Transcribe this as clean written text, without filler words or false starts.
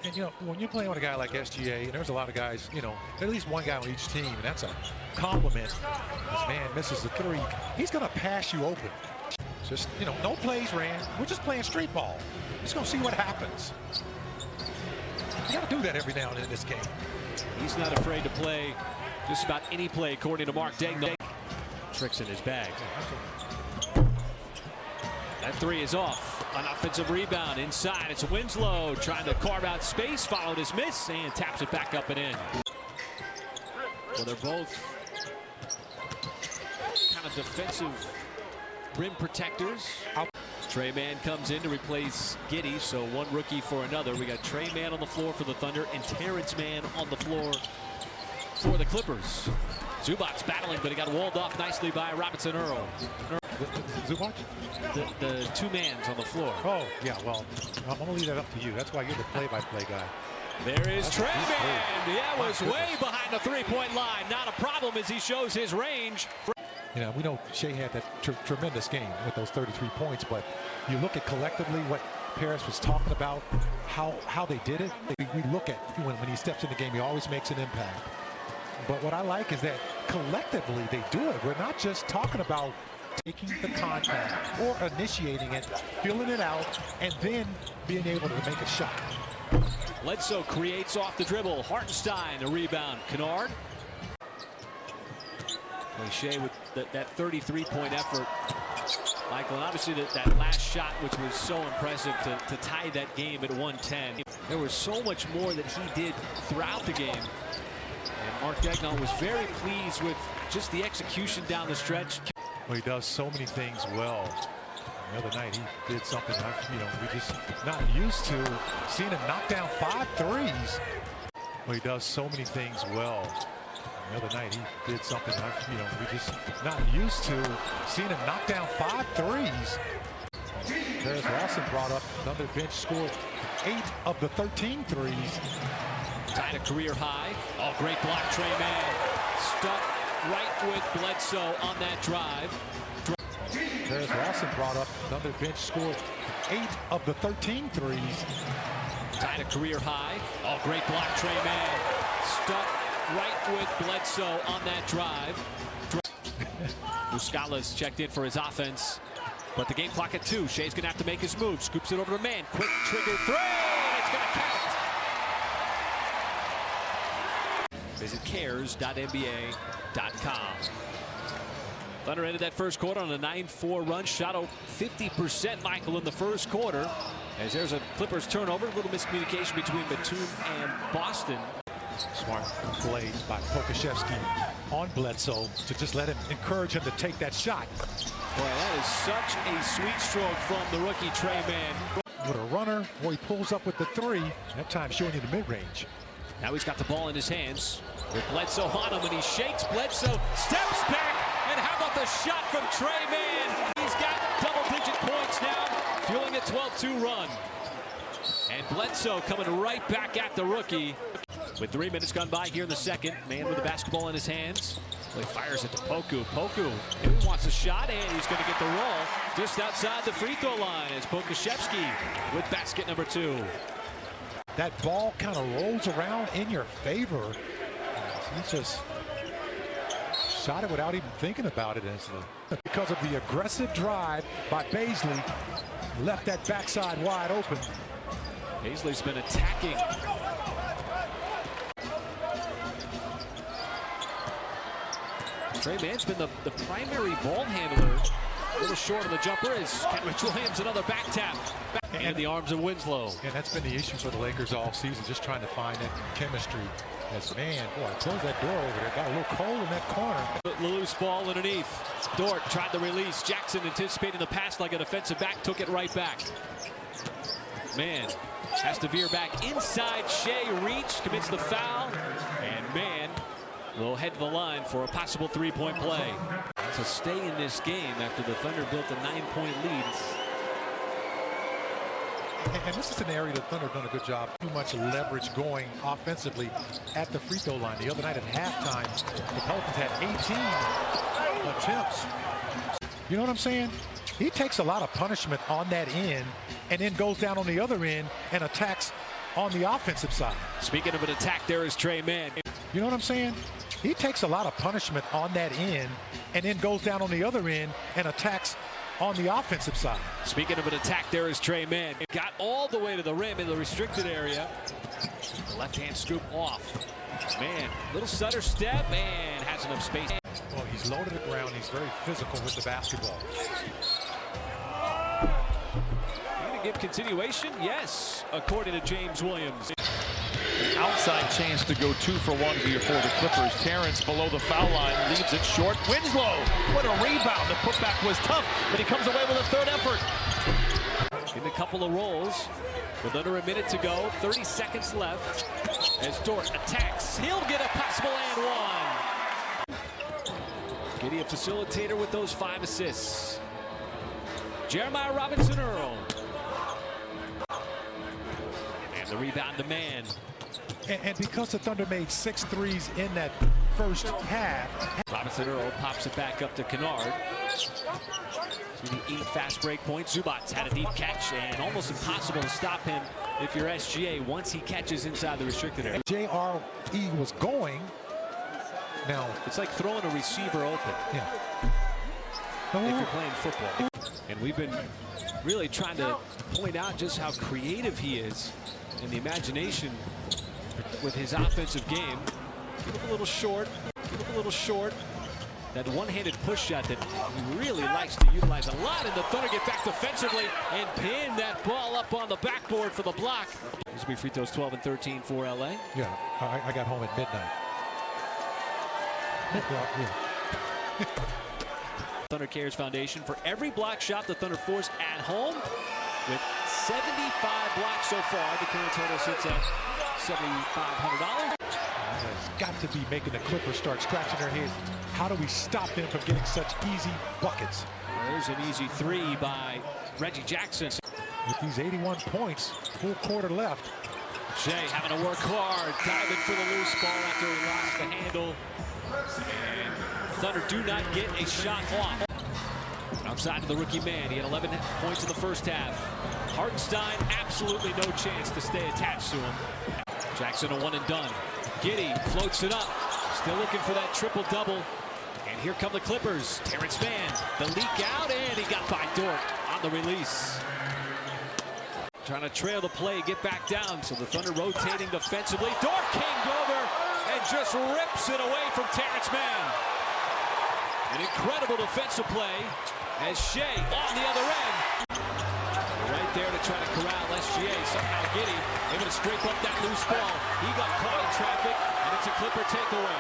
And, you know, when you're playing with a guy like SGA, and there's a lot of guys, you know, at least one guy on each team, and that's a compliment. This man misses the three. He's going to pass you open. Just, you know, no plays ran. We're just playing street ball. Just going to see what happens. You got to do that every now and then in this game. He's not afraid to play just about any play, according to Mark Degnan. Tricks in his bag. That three is off. An offensive rebound inside. It's Winslow trying to carve out space, followed his miss, and taps it back up and in. Well, they're both kind of defensive rim protectors. Tre Mann comes in to replace Giddey, so one rookie for another. We got Tre Mann on the floor for the Thunder and Terrence Mann on the floor for the Clippers. Zubac's battling, but he got walled off nicely by Robinson Earl. Zubac? The two mans on the floor. Oh, yeah, well, I'm going to leave that up to you. That's why you're the play-by-play guy. There is Tre Mann. Yeah, was way behind the three-point line. Not a problem as he shows his range. You know, we know Shea had that tremendous game with those 33 points, but you look at collectively what Paris was talking about, how they did it. We look at when he steps in the game, he always makes an impact. But what I like is that collectively they do it. We're not just talking about taking the contact or initiating it, feeling it out, and then being able to make a shot. Bledsoe creates off the dribble. Hartenstein, a rebound. Kennard. Shea with that 33-point effort. Michael, and obviously that last shot, which was so impressive to tie that game at 110. There was so much more that he did throughout the game. And Mark Degnan was very pleased with just the execution down the stretch. Well, he does so many things well. The other night he did something we just not used to. Seeing him knock down 5 threes. Well, he does so many things well. The other night he did something we just not used to. Seeing him knock down 5 threes. There's Lawson brought up another bench scored 8 of the 13 threes. Tied a career high. Oh, great block, Tre Mann. Stuck right with Bledsoe on that drive. There's Lawson brought up another bench scored 8 of the 13 threes. Tied a career high. Oh, great block, Tre Mann. Stuck right with Bledsoe on that drive. Muscala's checked in for his offense, but the game clock at 2. Shea's gonna have to make his move. Scoops it over to Mann. Quick trigger three. It's gonna count. Visit cares.nba.com. Thunder ended that first quarter on a 9-4 run. Shot 50%, Michael, in the first quarter. As there's a Clippers turnover, a little miscommunication between Batum and Boston. Smart plays by Pokashevsky on Bledsoe to just let him encourage him to take that shot. Boy, that is such a sweet stroke from the rookie Tre Mann. With a runner, or he pulls up with the three, that time showing you the mid-range. Now he's got the ball in his hands with Bledsoe on him, and he shakes. Bledsoe steps back, and how about the shot from Tre Mann? He's got double-digit points now, fueling a 12-2 run. And Bledsoe coming right back at the rookie. With 3 minutes gone by here in the second, Mann with the basketball in his hands. He fires it to Poku. Poku wants a shot, and he's going to get the roll just outside the free throw line as Pokashevsky with basket number 2. That ball kind of rolls around in your favor. He just shot it without even thinking about it. Because of the aggressive drive by Bazley, left that backside wide open. Bazley's been attacking. Tre Mann's been the primary ball handler. A little short of the jumper is Kenrich Williams, another back tap. And the arms of Winslow. And that's been the issue for the Lakers all season, just trying to find that chemistry. As man, boy, close that door over there. Got a little cold in that corner. The loose ball underneath. Dort tried the release. Jackson anticipating the pass like a defensive back, took it right back. Mann has to veer back inside. Shea reach, commits the foul, and Mann will head to the line for a possible three-point play. To stay in this game after the Thunder built a 9-point lead. And this is an area the Thunder have done a good job. Too much leverage going offensively at the free throw line. The other night at halftime, the Pelicans had 18 attempts. You know what I'm saying? He takes a lot of punishment on that end and then goes down on the other end and attacks on the offensive side. Speaking of an attack, there is Tre Mann. You know what I'm saying? He takes a lot of punishment on that end and then goes down on the other end and attacks on the offensive side. Speaking of an attack, there is Tre Mann. Got all the way to the rim in the restricted area. Left-hand scoop off. Man, little stutter step and has enough space. Well, he's low to the ground. He's very physical with the basketball. Going to give continuation? Yes, according to James Williams. Outside chance to go 2 for 1 here for the Clippers. Terrence below the foul line leaves it short. Winslow, what a rebound. The putback was tough, but he comes away with a third effort. In a couple of rolls with under a minute to go, 30 seconds left. As Dort attacks, he'll get a possible and one. Giddy a facilitator with those 5 assists. Jeremiah Robinson Earl. And the rebound to Mann. And because the Thunder made 6 threes in that first half. Robinson Earl pops it back up to Kennard. To the 8 fast break point. Zubac's had a deep catch and almost impossible to stop him if you're SGA once he catches inside the restricted area. JRE was going. Now it's like throwing a receiver open. Yeah. If you're playing football. And we've been really trying to point out just how creative he is in the imagination with his offensive game. Give it a little short. Give it a little short. That one-handed push shot that he really likes to utilize a lot, and the Thunder get back defensively and pin that ball up on the backboard for the block. These will be free throws 12 and 13 for LA. Yeah, I got home at midnight. Yeah. Thunder Cares Foundation for every block shot the Thunder force at home. With 75 blocks so far, the current total sits at $7,500. Has got to be making the Clippers start scratching their heads. How do we stop them from getting such easy buckets? There's an easy 3 by Reggie Jackson. With these 81 points, full quarter left. Shea having to work hard, diving for the loose ball after he lost the handle. And Thunder do not get a shot off. Outside of the rookie man, he had 11 points in the first half. Hartenstein, absolutely no chance to stay attached to him. Jackson a one and done. Giddy floats it up. Still looking for that triple-double. And here come the Clippers. Terrence Mann, the leak out, and he got by Dort on the release. Trying to trail the play, get back down. So the Thunder rotating defensively. Dort came over and just rips it away from Terrence Mann. An incredible defensive play as Shea on the other end. Right there to try to corral SGA. Somehow Giddy able to scrape up that loose ball. He got caught in traffic, and it's a Clipper takeaway.